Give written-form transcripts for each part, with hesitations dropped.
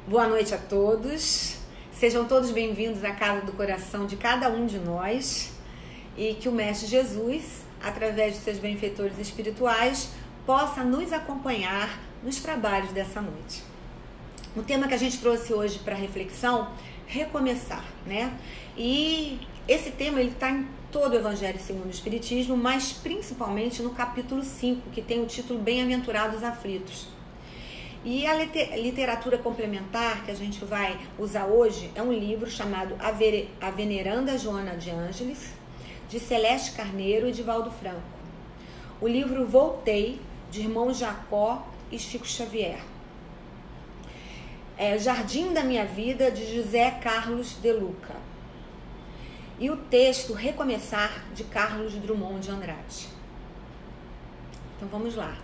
Boa noite a todos. Sejam todos bem-vindos à casa do coração de cada um de nós e que o Mestre Jesus, através de seus benfeitores espirituais, possa nos acompanhar nos trabalhos dessa noite. O tema que a gente trouxe hoje para reflexão, recomeçar, né? E esse tema ele está em todo o Evangelho segundo o Espiritismo, mas principalmente no capítulo 5, que tem o título Bem-aventurados aflitos. E a literatura complementar que a gente vai usar hoje é um livro chamado A Veneranda Joana de Ângeles, de Celeste Carneiro e de Valdo Franco. O livro Voltei, de Irmão Jacó e Chico Xavier. Jardim da Minha Vida, de José Carlos de Luca. E o texto Recomeçar, de Carlos Drummond de Andrade. Então vamos lá.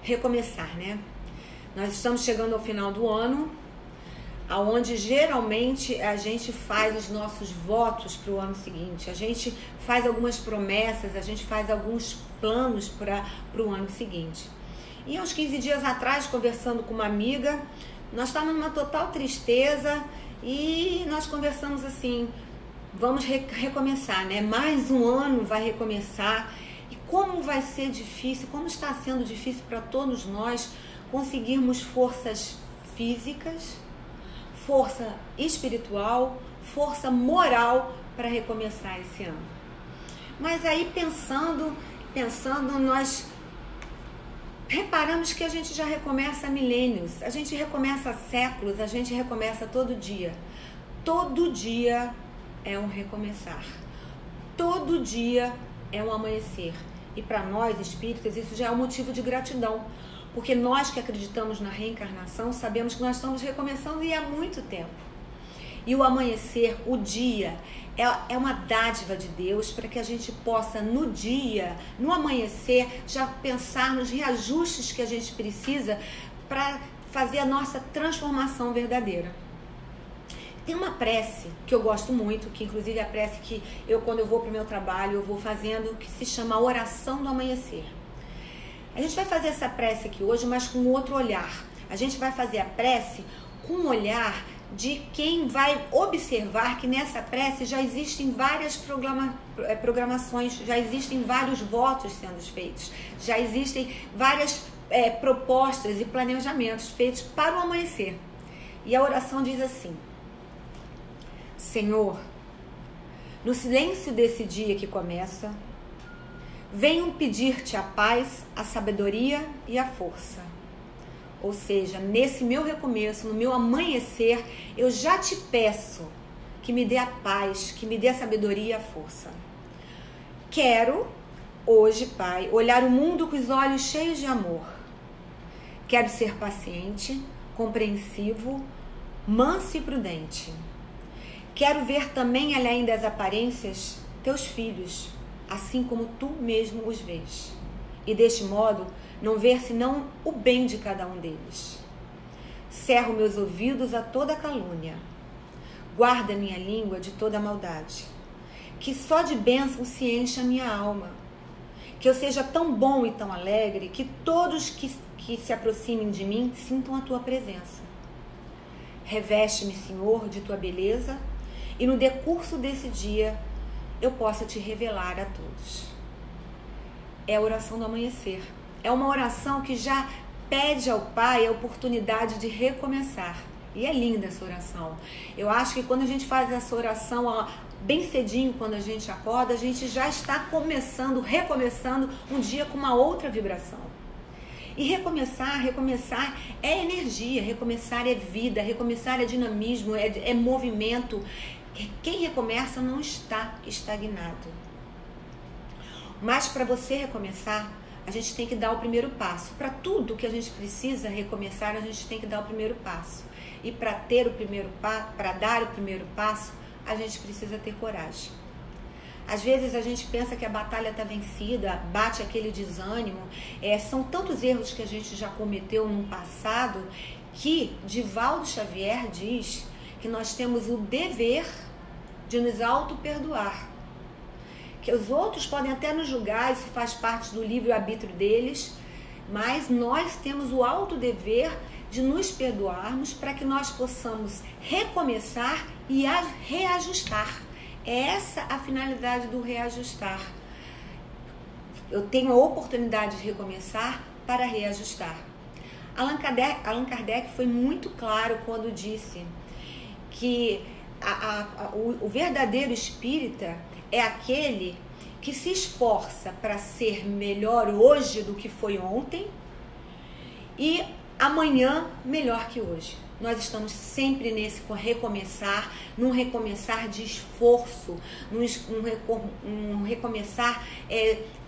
Recomeçar, né? Nós estamos chegando ao final do ano, onde geralmente a gente faz os nossos votos para o ano seguinte. A gente faz algumas promessas, a gente faz alguns planos para o ano seguinte. E uns 15 dias atrás, conversando com uma amiga, nós estávamos numa total tristeza e nós conversamos assim, vamos recomeçar, né? Mais um ano vai recomeçar. E como vai ser difícil, como está sendo difícil para todos nós conseguirmos forças físicas, força espiritual, força moral para recomeçar esse ano. Mas aí pensando, nós reparamos que a gente já recomeça há milênios, a gente recomeça há séculos, a gente recomeça todo dia. Todo dia é um recomeçar. Todo dia é um amanhecer. E para nós espíritas isso já é um motivo de gratidão. Porque nós que acreditamos na reencarnação, sabemos que nós estamos recomeçando e há muito tempo. E o amanhecer, o dia, é uma dádiva de Deus para que a gente possa, no dia, no amanhecer, já pensar nos reajustes que a gente precisa para fazer a nossa transformação verdadeira. Tem uma prece que eu gosto muito, que inclusive é a prece que quando eu vou para o meu trabalho, eu vou fazendo, que se chama Oração do Amanhecer. A gente vai fazer essa prece aqui hoje, mas com outro olhar. A gente vai fazer a prece com um olhar de quem vai observar que nessa prece já existem várias programações, já existem vários votos sendo feitos, já existem várias propostas e planejamentos feitos para o amanhecer. E a oração diz assim: Senhor, no silêncio desse dia que começa, venho pedir-te a paz, a sabedoria e a força. Ou seja, nesse meu recomeço, no meu amanhecer, eu já te peço que me dê a paz, que me dê a sabedoria e a força. Quero, hoje, Pai, olhar o mundo com os olhos cheios de amor. Quero ser paciente, compreensivo, manso e prudente. Quero ver também, além das aparências, teus filhos, assim como tu mesmo os vês, e deste modo não ver senão o bem de cada um deles. Cerro meus ouvidos a toda calúnia, guarda minha língua de toda maldade, que só de bênção se encha a minha alma, que eu seja tão bom e tão alegre que todos que se aproximem de mim sintam a tua presença. Reveste-me, Senhor, de tua beleza, e no decurso desse dia eu possa te revelar a todos. É a oração do amanhecer. É uma oração que já pede ao Pai a oportunidade de recomeçar. E é linda essa oração. Eu acho que quando a gente faz essa oração bem cedinho, quando a gente acorda, a gente já está recomeçando um dia com uma outra vibração. E recomeçar é energia, recomeçar é vida, recomeçar é dinamismo, é movimento. Quem recomeça não está estagnado. Mas para você recomeçar, a gente tem que dar o primeiro passo. Para tudo que a gente precisa recomeçar, a gente tem que dar o primeiro passo. E para dar o primeiro passo, a gente precisa ter coragem. Às vezes a gente pensa que a batalha está vencida, bate aquele desânimo. São tantos erros que a gente já cometeu no passado que Divaldo Xavier diz que nós temos o dever de nos auto-perdoar. Que os outros podem até nos julgar, isso faz parte do livre-arbítrio deles, mas nós temos o alto dever de nos perdoarmos para que nós possamos recomeçar e reajustar. É essa a finalidade do reajustar. Eu tenho a oportunidade de recomeçar para reajustar. Allan Kardec foi muito claro quando disse que o verdadeiro espírita é aquele que se esforça para ser melhor hoje do que foi ontem e amanhã melhor que hoje. Nós estamos sempre nesse recomeçar, num recomeçar de esforço, num recomeçar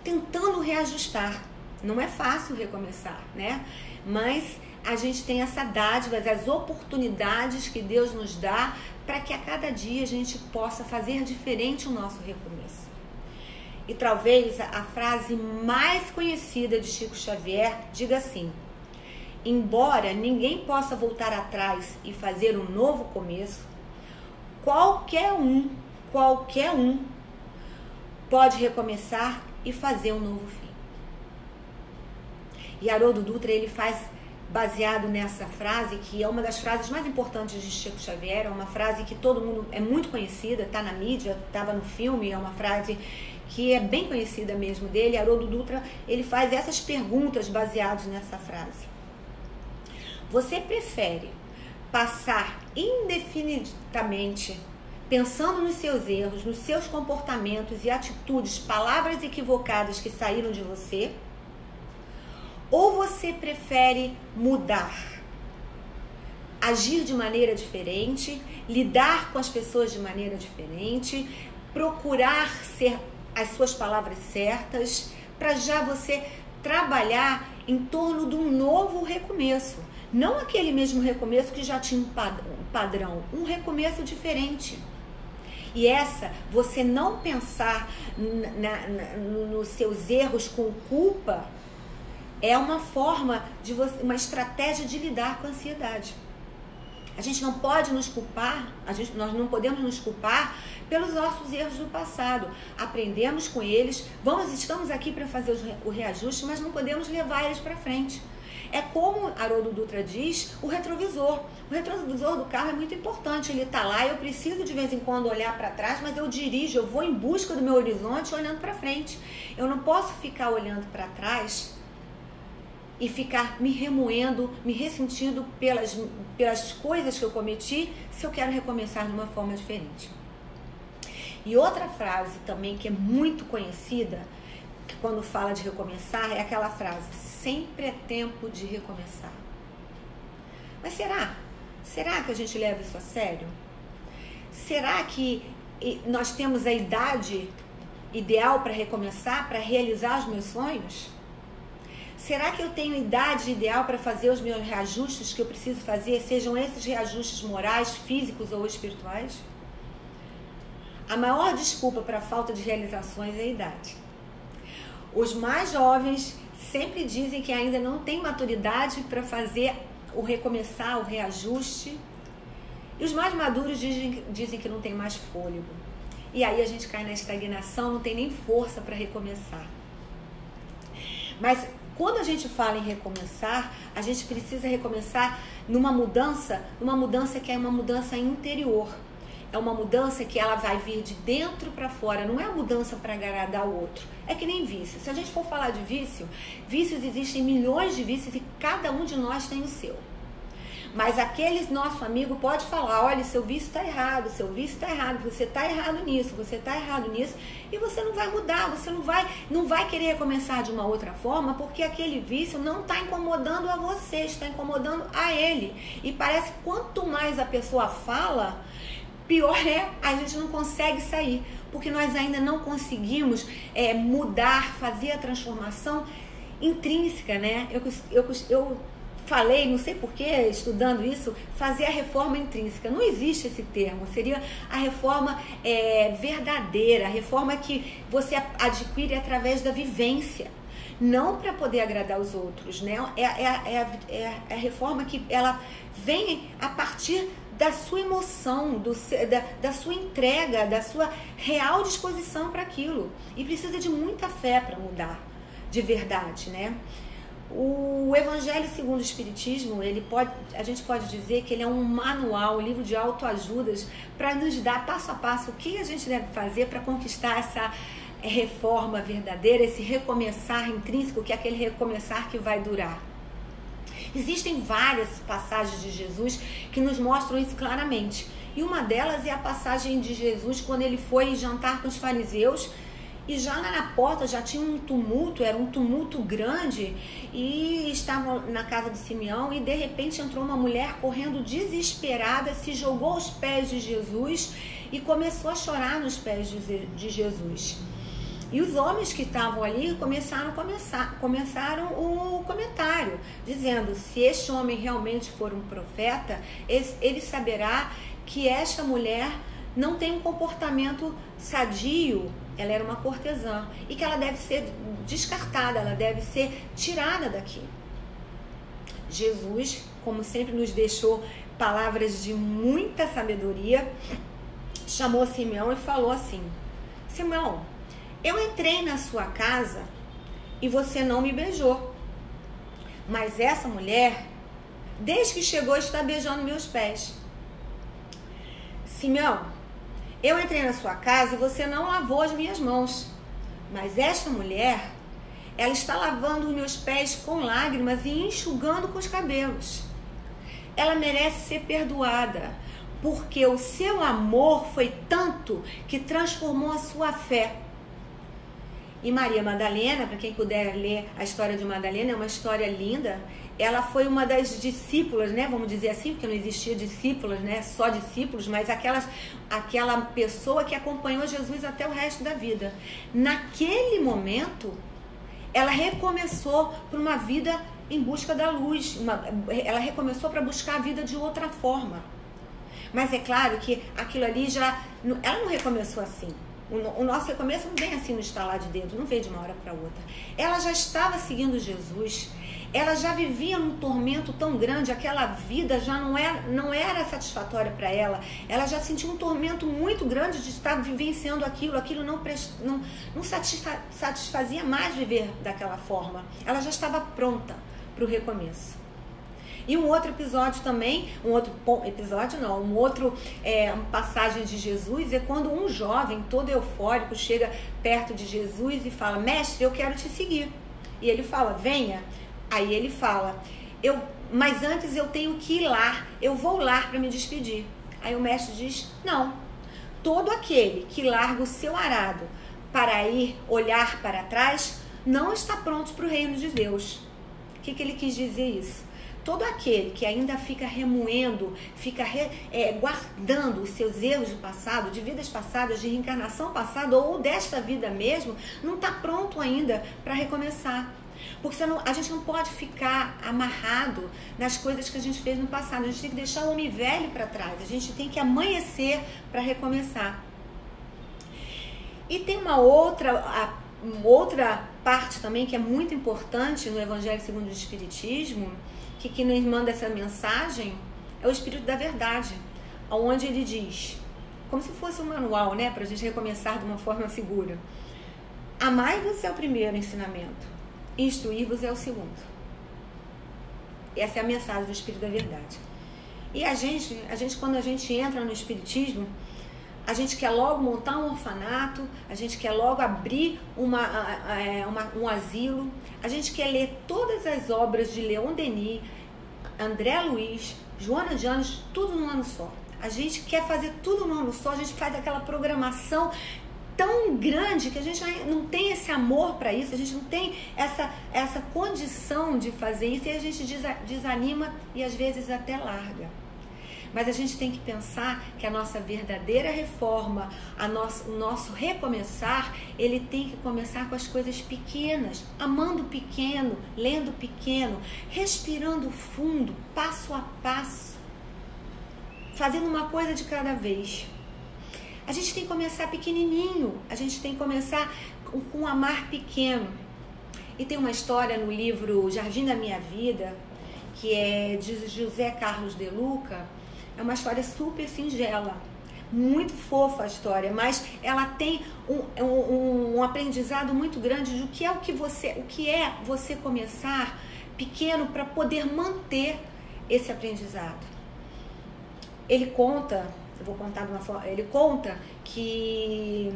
tentando reajustar. Não é fácil recomeçar, né? Mas a gente tem essa dádiva, as oportunidades que Deus nos dá para que a cada dia a gente possa fazer diferente o nosso recomeço. E talvez a frase mais conhecida de Chico Xavier diga assim: embora ninguém possa voltar atrás e fazer um novo começo, qualquer um pode recomeçar e fazer um novo fim. E Haroldo Dutra, ele faz, baseado nessa frase, que é uma das frases mais importantes de Chico Xavier, é uma frase que todo mundo, é muito conhecida, está na mídia, estava no filme, é uma frase que é bem conhecida mesmo dele. Haroldo Dutra, ele faz essas perguntas baseadas nessa frase. Você prefere passar indefinidamente pensando nos seus erros, nos seus comportamentos e atitudes, palavras equivocadas que saíram de você? Ou você prefere mudar, agir de maneira diferente, lidar com as pessoas de maneira diferente, procurar ser as suas palavras certas, para já você trabalhar em torno de um novo recomeço? Não aquele mesmo recomeço que já tinha um padrão, um recomeço diferente. E você não pensar nos seus erros com culpa, é uma forma de uma estratégia de lidar com a ansiedade. A gente não pode nos culpar, nós não podemos nos culpar pelos nossos erros do passado. Aprendemos com eles, estamos aqui para fazer o reajuste, mas não podemos levar eles para frente. É como Haroldo Dutra diz, o retrovisor. O retrovisor do carro é muito importante, ele está lá, eu preciso de vez em quando olhar para trás, mas eu dirijo, eu vou em busca do meu horizonte olhando para frente. Eu não posso ficar olhando para trás e ficar me remoendo, me ressentindo pelas coisas que eu cometi, se eu quero recomeçar de uma forma diferente. E outra frase também que é muito conhecida, que quando fala de recomeçar, é aquela frase: sempre é tempo de recomeçar. Mas será que a gente leva isso a sério? Será que nós temos a idade ideal para recomeçar, para realizar os meus sonhos? Será que eu tenho idade ideal para fazer os meus reajustes que eu preciso fazer, sejam esses reajustes morais, físicos ou espirituais? A maior desculpa para a falta de realizações é a idade. Os mais jovens sempre dizem que ainda não têm maturidade para fazer o recomeçar, o reajuste. E os mais maduros dizem que não tem mais fôlego. E aí a gente cai na estagnação, não tem nem força para recomeçar. Mas quando a gente fala em recomeçar, a gente precisa recomeçar numa mudança que é uma mudança interior. É uma mudança que ela vai vir de dentro para fora, não é a mudança para agradar o outro. É que nem vício. Se a gente for falar de vícios existem milhões de vícios e cada um de nós tem o seu. Mas aquele nosso amigo pode falar: olha, seu vício está errado, você está errado nisso, e você não vai mudar, você não vai querer recomeçar de uma outra forma, porque aquele vício não está incomodando a você, está incomodando a ele. E parece que quanto mais a pessoa fala, pior é, a gente não consegue sair, porque nós ainda não conseguimos mudar, fazer a transformação intrínseca, né? Eu falei, não sei porquê, estudando isso, fazer a reforma intrínseca. Não existe esse termo, seria a reforma verdadeira, a reforma que você adquire através da vivência, não para poder agradar os outros, né? É a reforma que ela vem a partir da sua emoção, da sua entrega, da sua real disposição para aquilo. E precisa de muita fé para mudar, de verdade, né? O Evangelho segundo o Espiritismo, a gente pode dizer que ele é um manual, um livro de autoajudas para nos dar passo a passo o que a gente deve fazer para conquistar essa reforma verdadeira, esse recomeçar intrínseco, que é aquele recomeçar que vai durar. Existem várias passagens de Jesus que nos mostram isso claramente. E uma delas é a passagem de Jesus quando ele foi jantar com os fariseus. E já lá na porta já tinha um tumulto, era um tumulto grande, e estavam na casa de Simeão, e de repente entrou uma mulher correndo desesperada, se jogou aos pés de Jesus e começou a chorar nos pés de Jesus. E os homens que estavam ali começaram o comentário, dizendo: se este homem realmente for um profeta, ele saberá que esta mulher não tem um comportamento sadio, ela era uma cortesã, e que ela deve ser descartada, ela deve ser tirada daqui. Jesus, como sempre, nos deixou palavras de muita sabedoria, chamou Simeão e falou assim: Simeão, eu entrei na sua casa e você não me beijou, mas essa mulher, desde que chegou, está beijando meus pés. Simeão, eu entrei na sua casa e você não lavou as minhas mãos, mas esta mulher, ela está lavando os meus pés com lágrimas e enxugando com os cabelos. Ela merece ser perdoada, porque o seu amor foi tanto que transformou a sua fé. E Maria Madalena, para quem puder ler a história de Madalena, é uma história linda. Ela foi uma das discípulas, né? Vamos dizer assim, porque não existia discípulas, né? Só discípulos, mas aquela pessoa que acompanhou Jesus até o resto da vida. Naquele momento, ela recomeçou para uma vida em busca da luz. Ela recomeçou para buscar a vida de outra forma. Mas é claro que aquilo ali ela não recomeçou assim. O nosso recomeço não vem assim no estalar de dedo, não veio de uma hora para outra. Ela já estava seguindo Jesus, ela já vivia num tormento tão grande, aquela vida já não era satisfatória para ela. Ela já sentia um tormento muito grande de estar vivenciando aquilo não satisfazia mais viver daquela forma. Ela já estava pronta para o recomeço. E um outro episódio também, uma passagem de Jesus é quando um jovem todo eufórico chega perto de Jesus e fala: mestre, eu quero te seguir. E ele fala: venha. Aí ele fala: mas antes eu tenho que ir lá, eu vou lá para me despedir. Aí o mestre diz: não, todo aquele que larga o seu arado para ir olhar para trás não está pronto para o reino de Deus. O que ele quis dizer isso? Todo aquele que ainda fica remoendo, guardando os seus erros de passado, de vidas passadas, de reencarnação passada ou desta vida mesmo, não está pronto ainda para recomeçar. Porque a gente não pode ficar amarrado nas coisas que a gente fez no passado. A gente tem que deixar o homem velho para trás. A gente tem que amanhecer para recomeçar. E tem uma outra parte também que é muito importante no Evangelho segundo o Espiritismo, que nos manda essa mensagem, é o Espírito da Verdade, onde ele diz, como se fosse um manual, né, para a gente recomeçar de uma forma segura: amai-vos é o primeiro ensinamento, instruir-vos é o segundo. Essa é a mensagem do Espírito da Verdade. E a gente quando a gente entra no Espiritismo, a gente quer logo montar um orfanato, a gente quer logo abrir um asilo, a gente quer ler todas as obras de Leon Denis, André Luiz, Joana de Anjos, tudo num ano só. A gente quer fazer tudo num ano só, a gente faz aquela programação tão grande que a gente não tem esse amor para isso, a gente não tem essa condição de fazer isso, e a gente desanima e às vezes até larga. Mas a gente tem que pensar que a nossa verdadeira reforma, o nosso recomeçar, ele tem que começar com as coisas pequenas, amando pequeno, lendo pequeno, respirando fundo, passo a passo, fazendo uma coisa de cada vez. A gente tem que começar pequenininho, a gente tem que começar com um amar pequeno. E tem uma história no livro Jardim da Minha Vida, que é de José Carlos de Luca. É uma história super singela, muito fofa a história, mas ela tem um aprendizado muito grande do que é você começar pequeno para poder manter esse aprendizado. Ele conta, eu vou contar de uma forma, ele conta que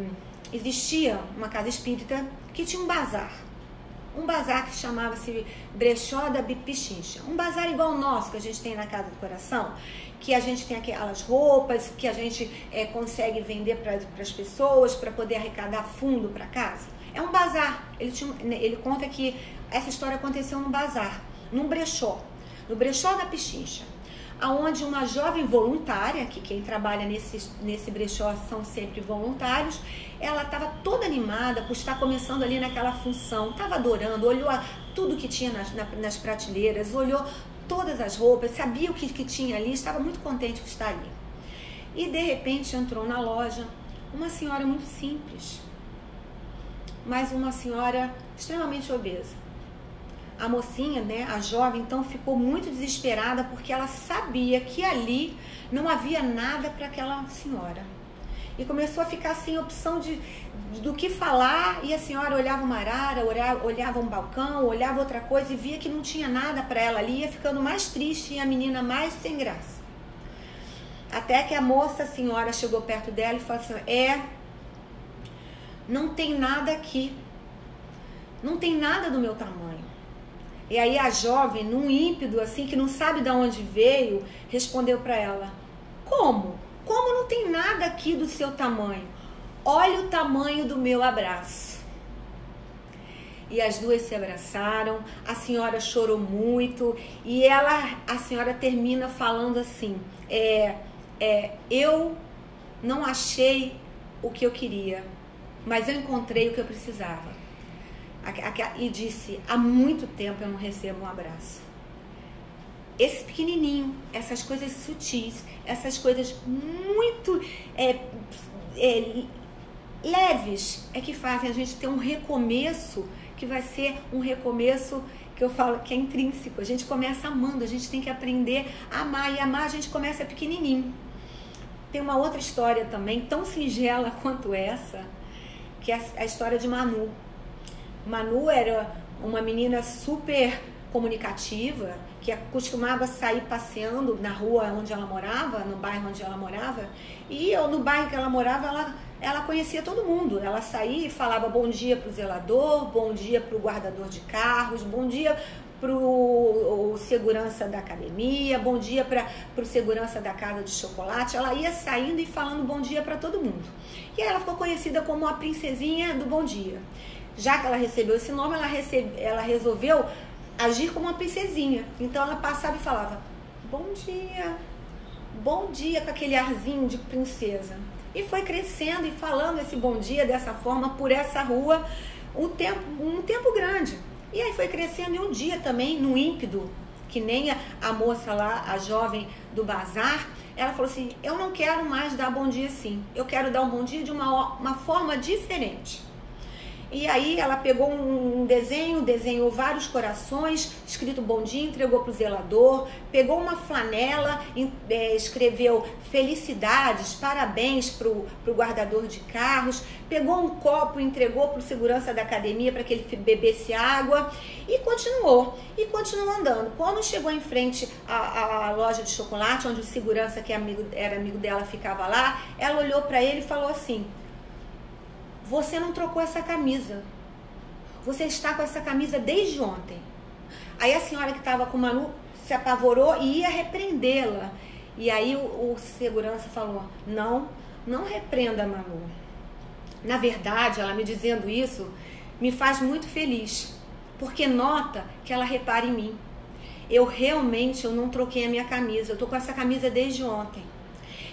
existia uma casa espírita que tinha um bazar que chamava-se Brechó da Pichincha, um bazar igual ao nosso que a gente tem na Casa do Coração, que a gente tem aquelas roupas que a gente consegue vender para as pessoas para poder arrecadar fundo para casa. É um bazar. Ele conta que essa história aconteceu num bazar, num brechó, no Brechó da Pichincha, aonde uma jovem voluntária, que quem trabalha nesse brechó são sempre voluntários, ela estava toda animada por estar começando ali naquela função, estava adorando, olhou tudo que tinha nas prateleiras, olhou todas as roupas, sabia o que tinha ali, estava muito contente de estar ali. E de repente entrou na loja uma senhora muito simples, mas uma senhora extremamente obesa. A mocinha, né, a jovem, então ficou muito desesperada porque ela sabia que ali não havia nada para aquela senhora. E começou a ficar sem opção do que falar, e a senhora olhava uma arara, olhava um balcão, olhava outra coisa e via que não tinha nada para ela ali, ia ficando mais triste e a menina mais sem graça. Até que a moça, a senhora, chegou perto dela e falou assim: não tem nada aqui, não tem nada do meu tamanho. E aí a jovem, num ímpeto assim, que não sabe de onde veio, respondeu para ela: como? Como não tem nada aqui do seu tamanho? Olha o tamanho do meu abraço. E as duas se abraçaram, a senhora chorou muito, e a senhora termina falando assim: eu não achei o que eu queria, mas eu encontrei o que eu precisava. E disse: há muito tempo eu não recebo um abraço. Esse pequenininho, essas coisas sutis, essas coisas muito leves é que fazem a gente ter um recomeço, que vai ser um recomeço que eu falo que é intrínseco. A gente começa amando, a gente tem que aprender a amar, e amar a gente começa pequenininho. Tem uma outra história também, tão singela quanto essa, que é a história de Manu. Manu era uma menina super comunicativa, que costumava sair passeando na rua onde ela morava, no bairro onde ela morava, e no bairro que ela morava, ela conhecia todo mundo. Ela saía e falava bom dia para o zelador, bom dia para o guardador de carros, bom dia para o segurança da academia, bom dia para o segurança da casa de chocolate. Ela ia saindo e falando bom dia para todo mundo. E ela ficou conhecida como a princesinha do bom dia. Já que ela recebeu esse nome, ela resolveu agir como uma princesinha. Então ela passava e falava bom dia, com aquele arzinho de princesa. E foi crescendo e falando esse bom dia dessa forma por essa rua um tempo grande. E aí foi crescendo, e um dia também, no ímpeto, que nem a moça lá, a jovem do bazar, ela falou assim: eu não quero mais dar bom dia assim, eu quero dar um bom dia de uma forma diferente. E aí ela pegou um desenho, desenhou vários corações, escrito bom dia, entregou para o zelador, pegou uma flanela, escreveu felicidades, parabéns para o guardador de carros, pegou um copo, entregou para o segurança da academia para que ele bebesse água, e continuou andando. Quando chegou em frente à loja de chocolate, onde o segurança, que era amigo dela, ficava lá, ela olhou para ele e falou assim: você não trocou essa camisa. Você está com essa camisa desde ontem. Aí a senhora que estava com o Manu se apavorou e ia repreendê-la. E aí o segurança falou: não repreenda a Manu. Na verdade, ela me dizendo isso me faz muito feliz, porque nota que ela repara em mim. Eu não troquei a minha camisa. Eu estou com essa camisa desde ontem.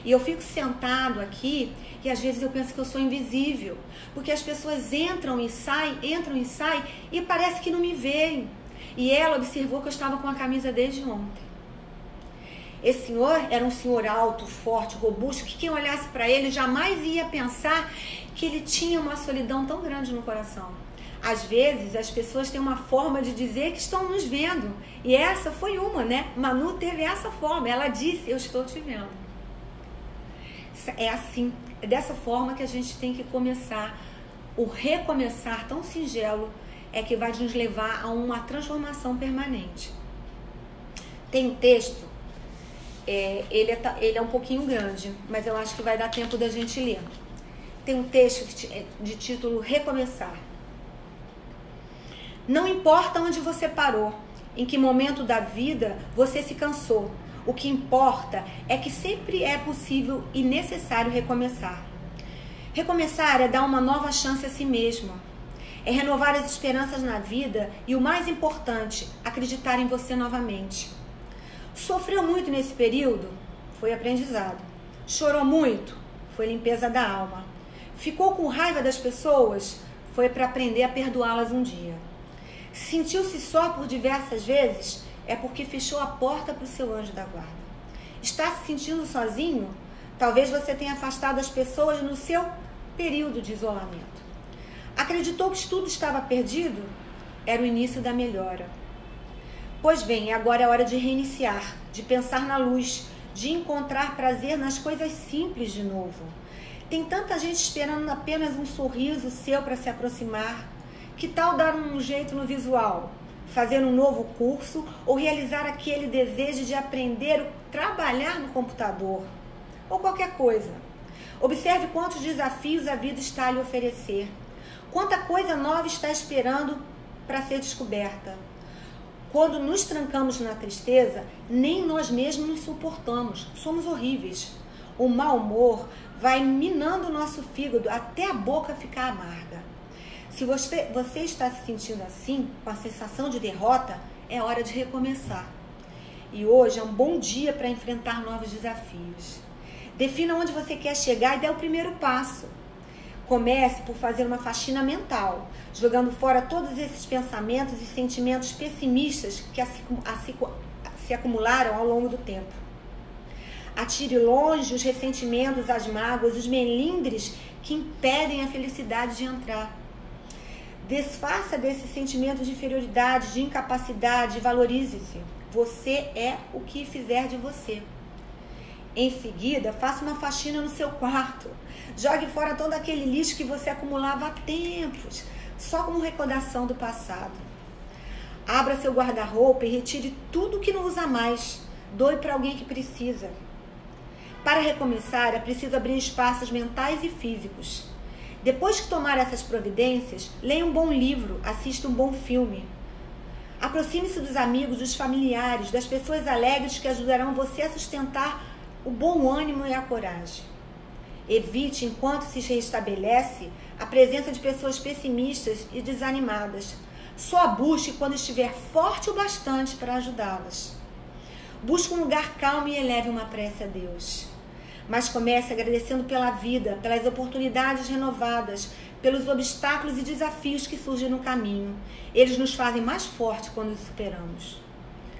E eu fico sentado aqui e às vezes eu penso que eu sou invisível, porque as pessoas entram e saem e parece que não me veem. E ela observou que eu estava com a camisa desde ontem. Esse senhor era um senhor alto, forte, robusto, que quem olhasse para ele jamais ia pensar que ele tinha uma solidão tão grande no coração. Às vezes as pessoas têm uma forma de dizer que estão nos vendo, e essa foi uma, né? Manu teve essa forma, ela disse: eu estou te vendo. É assim, é dessa forma que a gente tem que começar, o recomeçar tão singelo é que vai nos levar a uma transformação permanente. Tem um texto, ele é um pouquinho grande, mas eu acho que vai dar tempo da gente ler. Tem um texto de título Recomeçar. Não importa onde você parou, em que momento da vida você se cansou. O que importa é que sempre é possível e necessário recomeçar. Recomeçar é dar uma nova chance a si mesmo. É renovar as esperanças na vida e, o mais importante, acreditar em você novamente. Sofreu muito nesse período? Foi aprendizado. Chorou muito? Foi limpeza da alma. Ficou com raiva das pessoas? Foi para aprender a perdoá-las um dia. Sentiu-se só por diversas vezes? É porque fechou a porta para o seu anjo da guarda. Está se sentindo sozinho? Talvez você tenha afastado as pessoas no seu período de isolamento. Acreditou que tudo estava perdido? Era o início da melhora. Pois bem, agora é hora de reiniciar, de pensar na luz, de encontrar prazer nas coisas simples de novo. Tem tanta gente esperando apenas um sorriso seu para se aproximar. Que tal dar um jeito no visual? Fazer um novo curso ou realizar aquele desejo de aprender a trabalhar no computador? Ou qualquer coisa. Observe quantos desafios a vida está a lhe oferecer. Quanta coisa nova está esperando para ser descoberta. Quando nos trancamos na tristeza, nem nós mesmos nos suportamos. Somos horríveis. O mau humor vai minando o nosso fígado até a boca ficar amarga. Se você está se sentindo assim, com a sensação de derrota, é hora de recomeçar. E hoje é um bom dia para enfrentar novos desafios. Defina onde você quer chegar e dê o primeiro passo. Comece por fazer uma faxina mental, jogando fora todos esses pensamentos e sentimentos pessimistas que se acumularam ao longo do tempo. Atire longe os ressentimentos, as mágoas, os melindres que impedem a felicidade de entrar. Desfaça desse sentimento de inferioridade, de incapacidade, valorize-se. Você é o que fizer de você. Em seguida, faça uma faxina no seu quarto. Jogue fora todo aquele lixo que você acumulava há tempos, só como recordação do passado. Abra seu guarda-roupa e retire tudo que não usa mais. Doe para alguém que precisa. Para recomeçar, é preciso abrir espaços mentais e físicos. Depois que tomar essas providências, leia um bom livro, assista um bom filme. Aproxime-se dos amigos, dos familiares, das pessoas alegres que ajudarão você a sustentar o bom ânimo e a coragem. Evite, enquanto se restabelece, a presença de pessoas pessimistas e desanimadas. Só busque quando estiver forte o bastante para ajudá-las. Busque um lugar calmo e eleve uma prece a Deus. Mas comece agradecendo pela vida, pelas oportunidades renovadas, pelos obstáculos e desafios que surgem no caminho. Eles nos fazem mais fortes quando os superamos.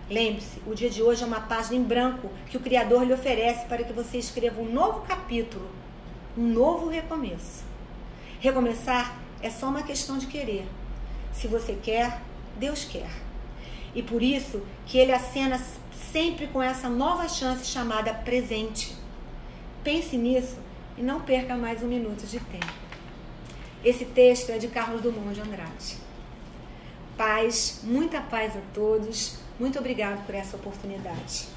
Lembre-se, o dia de hoje é uma página em branco que o Criador lhe oferece para que você escreva um novo capítulo, um novo recomeço. Recomeçar é só uma questão de querer. Se você quer, Deus quer. E por isso que Ele acena sempre com essa nova chance chamada presente. Pense nisso e não perca mais um minuto de tempo. Esse texto é de Carlos Drummond de Andrade. Paz, muita paz a todos. Muito obrigado por essa oportunidade.